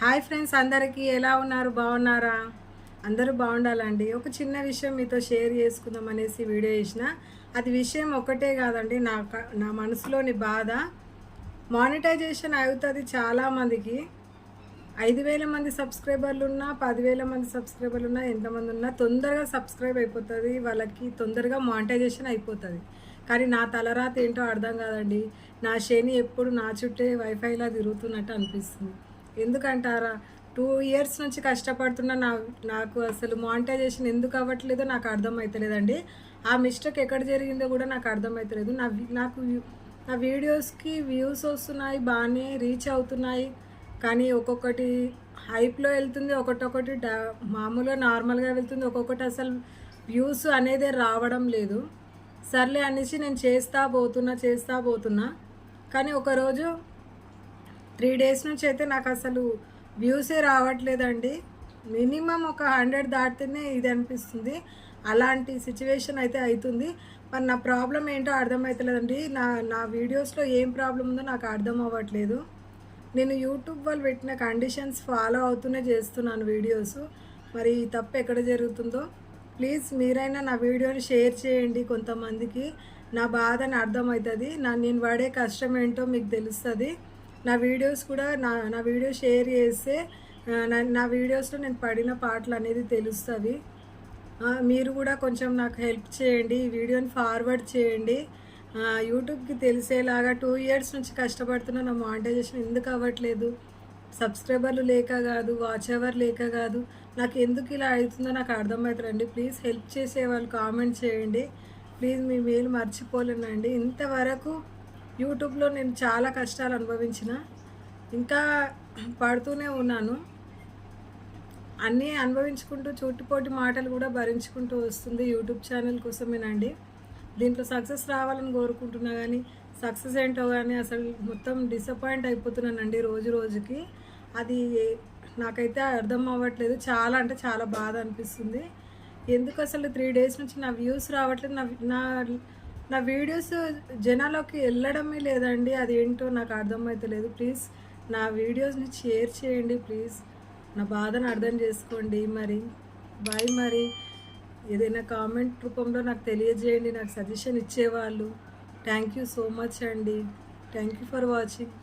Hi friends, అందరికీ ఎలా ఉన్నారు? బాగున్నారా? అందరూ బాగుండాలండి. ఒక చిన్న విషయం మీతో షేర్ చేసుకుందాం అనేసి వీడియో చేసిన. అది విషయం ఒకటే కాదండి, నా మనసులోని బాధ. మానిటైజేషన్ అవుతుంది చాలామందికి. 5,000 మంది సబ్స్క్రైబర్లు ఉన్నా, 10,000 మంది సబ్స్క్రైబర్లు ఉన్నా, ఎంతమంది ఉన్నా తొందరగా సబ్స్క్రైబ్ అయిపోతుంది వాళ్ళకి, తొందరగా మానిటైజేషన్ అయిపోతుంది. కానీ నా తలరాత ఏంటో అర్థం కాదండి. నా శని ఎప్పుడు నా చుట్టే వైఫైలా తిరుగుతున్నట్టు అనిపిస్తుంది. ఎందుకంటారా? 2 ఇయర్స్ నుంచి కష్టపడుతున్నా, నాకు అసలు మానిటైజేషన్ ఎందుకు అవ్వట్లేదో నాకు అర్థమవుతలేదండి. ఆ మిస్టేక్ ఎక్కడ జరిగిందో కూడా నాకు అర్థమవుతలేదు. నాకు నా వీడియోస్కి వ్యూస్ వస్తున్నాయి, బాగానే రీచ్ అవుతున్నాయి. కానీ ఒక్కొక్కటి హైప్లో వెళ్తుంది, ఒకటొకటి మామూలుగా నార్మల్గా వెళ్తుంది, ఒక్కొక్కటి అసలు వ్యూస్ అనేదే రావడం లేదు. సర్లే అనేసి నేను చేస్తా పోతున్నా. కానీ ఒకరోజు 3 డేస్ నుంచి అయితే నాకు అసలు వ్యూసే రావట్లేదండి. మినిమం ఒక 100 దాటితేనే ఇది అనిపిస్తుంది. అలాంటి సిచ్యువేషన్ అయితే అవుతుంది. మరి నా ప్రాబ్లం ఏంటో అర్థమవుతలేదండి. నా వీడియోస్లో ఏం ప్రాబ్లం ఉందో నాకు అర్థం అవ్వట్లేదు. నేను యూట్యూబ్ వాళ్ళు పెట్టిన కండిషన్స్ ఫాలో అవుతూనే చేస్తున్నాను వీడియోస్. మరి ఈ తప్పు ఎక్కడ జరుగుతుందో ప్లీజ్ మీరైనా నా వీడియోని షేర్ చేయండి. కొంతమందికి నా బాధని అర్థమవుతుంది. నేను పడే కష్టం ఏంటో మీకు తెలుస్తుంది. నా వీడియోస్ కూడా నా వీడియో షేర్ చేస్తే నా వీడియోస్లో నేను పడిన పాటలు అనేది తెలుస్తుంది. మీరు కూడా కొంచెం నాకు హెల్ప్ చేయండి, ఈ వీడియోని ఫార్వర్డ్ చేయండి. యూట్యూబ్కి తెలిసేలాగా 2 ఇయర్స్ నుంచి కష్టపడుతున్నా, నా మానిటైజేషన్ ఎందుకు అవ్వట్లేదు? సబ్స్క్రైబర్లు లేక కాదు, వాచ్ అవర్ లేక కాదు, నాకు ఎందుకు ఇలా అవుతుందో నాకు అర్థమవుతుందండి. ప్లీజ్ హెల్ప్ చేసే వాళ్ళు కామెంట్ చేయండి. ప్లీజ్ మీ మేలు మర్చిపోలేనండి. ఇంతవరకు యూట్యూబ్లో నేను చాలా కష్టాలు అనుభవించిన, ఇంకా పడుతూనే ఉన్నాను. అన్నీ అనుభవించుకుంటూ చుట్టుపోటి మాటలు కూడా భరించుకుంటూ వస్తుంది యూట్యూబ్ ఛానల్ కోసమేనండి. దీంట్లో సక్సెస్ రావాలని కోరుకుంటున్నా, కానీ సక్సెస్ ఏంటో కానీ అసలు మొత్తం డిసప్పాయింట్ అయిపోతున్నానండి రోజు రోజుకి. అది నాకైతే అర్థం అవ్వట్లేదు. చాలా అంటే చాలా బాధ అనిపిస్తుంది. ఎందుకు అసలు 3 డేస్ నుంచి నా వ్యూస్ రావట్లేదు, నా నా వీడియోస్ జనాల్లోకి వెళ్ళడమే లేదండి. అది ఏంటో నాకు అర్థమవుతలేదు. ప్లీజ్ నా వీడియోస్ని షేర్ చేయండి. ప్లీజ్ నా బాధను అర్థం చేసుకోండి. మరి ఏదైనా కామెంట్ రూపంలో నాకు తెలియజేయండి, నాకు సజెషన్ ఇచ్చేవాళ్ళు. థ్యాంక్ యూ సో మచ్ అండి. Thank you for watching.